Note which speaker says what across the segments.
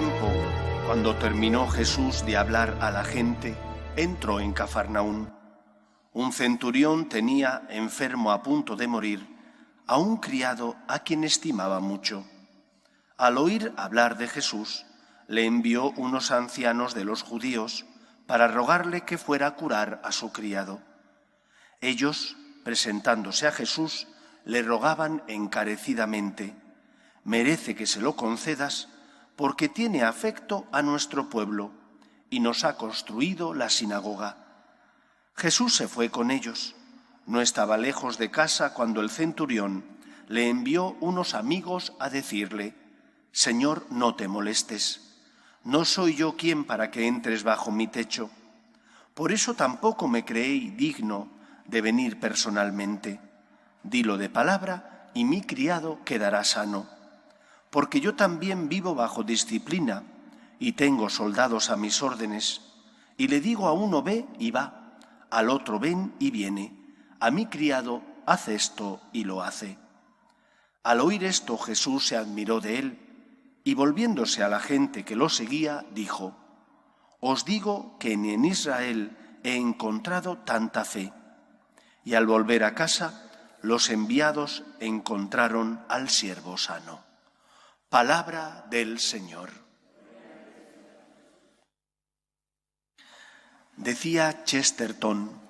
Speaker 1: tiempo, cuando terminó Jesús de hablar a la gente, entró en Cafarnaún. Un centurión tenía, enfermo a punto de morir, a un criado a quien estimaba mucho. Al oír hablar de Jesús, le envió unos ancianos de los judíos para rogarle que fuera a curar a su criado. Ellos, presentándose a Jesús, le rogaban encarecidamente: «Merece que se lo concedas, porque tiene afecto a nuestro pueblo y nos ha construido la sinagoga». Jesús se fue con ellos. No estaba lejos de casa cuando el centurión le envió unos amigos a decirle: «Señor, no te molestes. No soy yo quien para que entres bajo mi techo. Por eso tampoco me creí digno de venir personalmente. Dilo de palabra y mi criado quedará sano. Porque yo también vivo bajo disciplina y tengo soldados a mis órdenes. Y le digo a uno: ve y va, al otro: ven y viene. A mi criado: haz esto y lo hace». Al oír esto, Jesús se admiró de él y, volviéndose a la gente que lo seguía, dijo: «Os digo que ni en Israel he encontrado tanta fe». Y al volver a casa, los enviados encontraron al siervo sano. Palabra del Señor. Decía Chesterton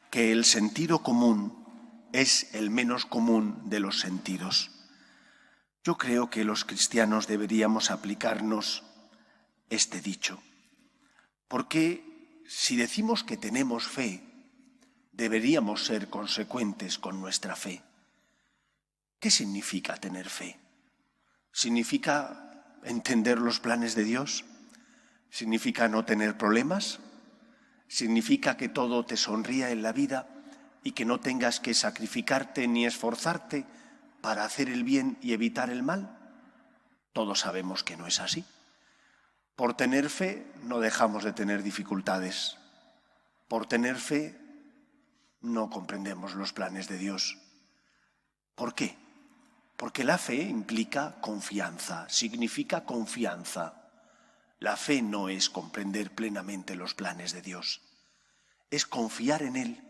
Speaker 1: que el sentido común es el menos común de los sentidos. Yo creo que los cristianos deberíamos aplicarnos este dicho, porque si decimos que tenemos fe, deberíamos ser consecuentes con nuestra fe. ¿Qué significa tener fe? ¿Significa entender los planes de Dios? ¿Significa no tener problemas? ¿Significa que todo te sonría en la vida y que no tengas que sacrificarte ni esforzarte para hacer el bien y evitar el mal? Todos sabemos que no es así. Por tener fe no dejamos de tener dificultades. Por tener fe no comprendemos los planes de Dios. ¿Por qué? Porque la fe implica confianza, significa confianza. La fe no es comprender plenamente los planes de Dios, es confiar en Él,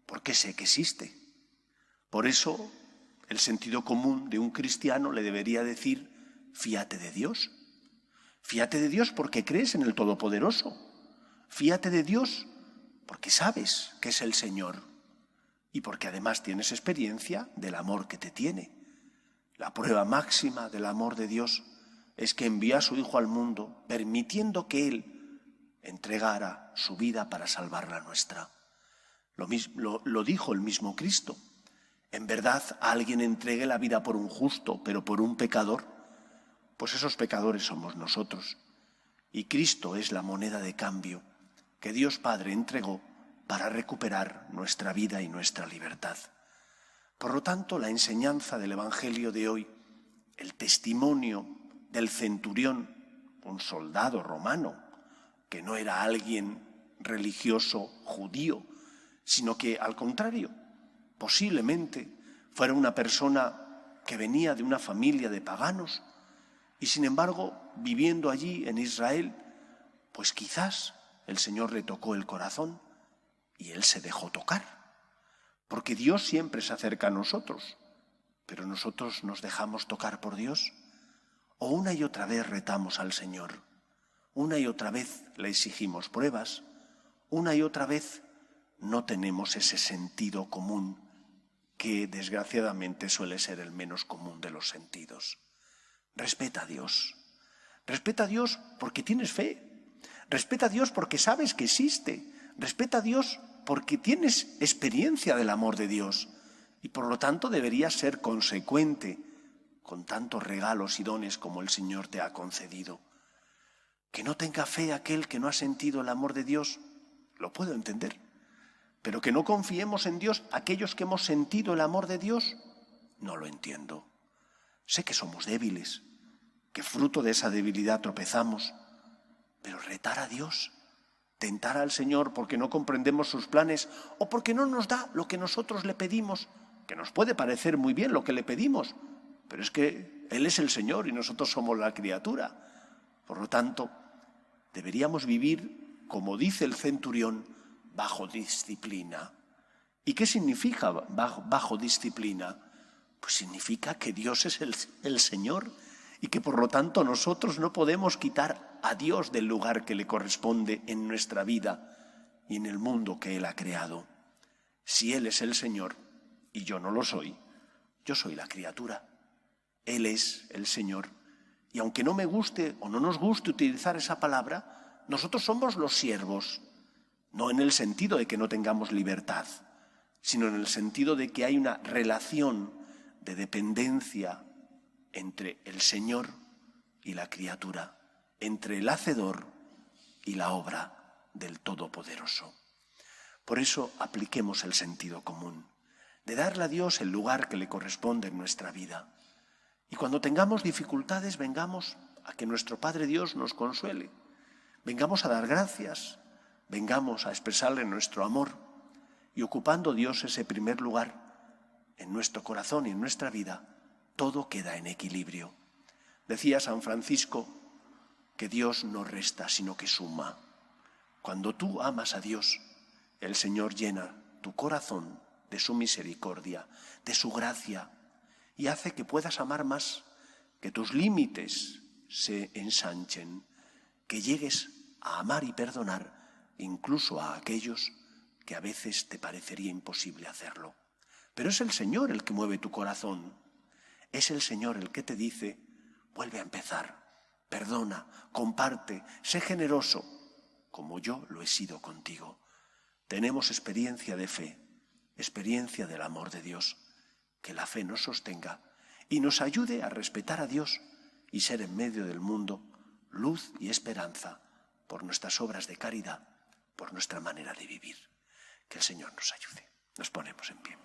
Speaker 1: porque sé que existe. Por eso, el sentido común de un cristiano le debería decir: fíate de Dios. Fíate de Dios porque crees en el Todopoderoso. Fíate de Dios porque sabes que es el Señor y porque además tienes experiencia del amor que te tiene. La prueba máxima del amor de Dios es que envió a su Hijo al mundo, permitiendo que Él entregara su vida para salvar la nuestra. Lo dijo el mismo Cristo. En verdad, alguien entregue la vida por un justo, pero por un pecador, pues esos pecadores somos nosotros. Y Cristo es la moneda de cambio que Dios Padre entregó para recuperar nuestra vida y nuestra libertad. Por lo tanto, la enseñanza del Evangelio de hoy, el testimonio del centurión, un soldado romano, que no era alguien religioso judío, sino que, al contrario, posiblemente fuera una persona que venía de una familia de paganos y, sin embargo, viviendo allí en Israel, pues quizás el Señor le tocó el corazón y él se dejó tocar. Porque Dios siempre se acerca a nosotros, pero nosotros nos dejamos tocar por Dios. O una y otra vez retamos al Señor, una y otra vez le exigimos pruebas, una y otra vez no tenemos ese sentido común que desgraciadamente suele ser el menos común de los sentidos. Respeta a Dios. Respeta a Dios porque tienes fe. Respeta a Dios porque sabes que existe. Respeta a Dios porque tienes experiencia del amor de Dios y por lo tanto deberías ser consecuente con tantos regalos y dones como el Señor te ha concedido. Que no tenga fe aquel que no ha sentido el amor de Dios, lo puedo entender. Pero que no confiemos en Dios aquellos que hemos sentido el amor de Dios, no lo entiendo. Sé que somos débiles, que fruto de esa debilidad tropezamos, pero retar a Dios, tentar al Señor porque no comprendemos sus planes o porque no nos da lo que nosotros le pedimos, que nos puede parecer muy bien lo que le pedimos, pero es que Él es el Señor y nosotros somos la criatura. Por lo tanto, deberíamos vivir, como dice el centurión, bajo disciplina. ¿Y qué significa bajo disciplina? Pues significa que Dios es el Señor y que por lo tanto nosotros no podemos quitar a Dios del lugar que le corresponde en nuestra vida y en el mundo que Él ha creado. Si Él es el Señor y yo no lo soy, yo soy la criatura. Él es el Señor. Y aunque no me guste o no nos guste utilizar esa palabra, nosotros somos los siervos, no en el sentido de que no tengamos libertad, sino en el sentido de que hay una relación de dependencia entre el Señor y la criatura, entre el Hacedor y la obra del Todopoderoso. Por eso apliquemos el sentido común, de darle a Dios el lugar que le corresponde en nuestra vida. Y cuando tengamos dificultades, vengamos a que nuestro Padre Dios nos consuele. Vengamos a dar gracias, vengamos a expresarle nuestro amor y ocupando Dios ese primer lugar en nuestro corazón y en nuestra vida, todo queda en equilibrio. Decía San Francisco que Dios no resta, sino que suma. Cuando tú amas a Dios, el Señor llena tu corazón de su misericordia, de su gracia, y hace que puedas amar más, que tus límites se ensanchen, que llegues a amar y perdonar incluso a aquellos que a veces te parecería imposible hacerlo. Pero es el Señor el que mueve tu corazón, es el Señor el que te dice, vuelve a empezar, perdona, comparte, sé generoso, como yo lo he sido contigo. Tenemos experiencia de fe, experiencia del amor de Dios. Que la fe nos sostenga y nos ayude a respetar a Dios y ser en medio del mundo luz y esperanza por nuestras obras de caridad, por nuestra manera de vivir. Que el Señor nos ayude. Nos ponemos en pie.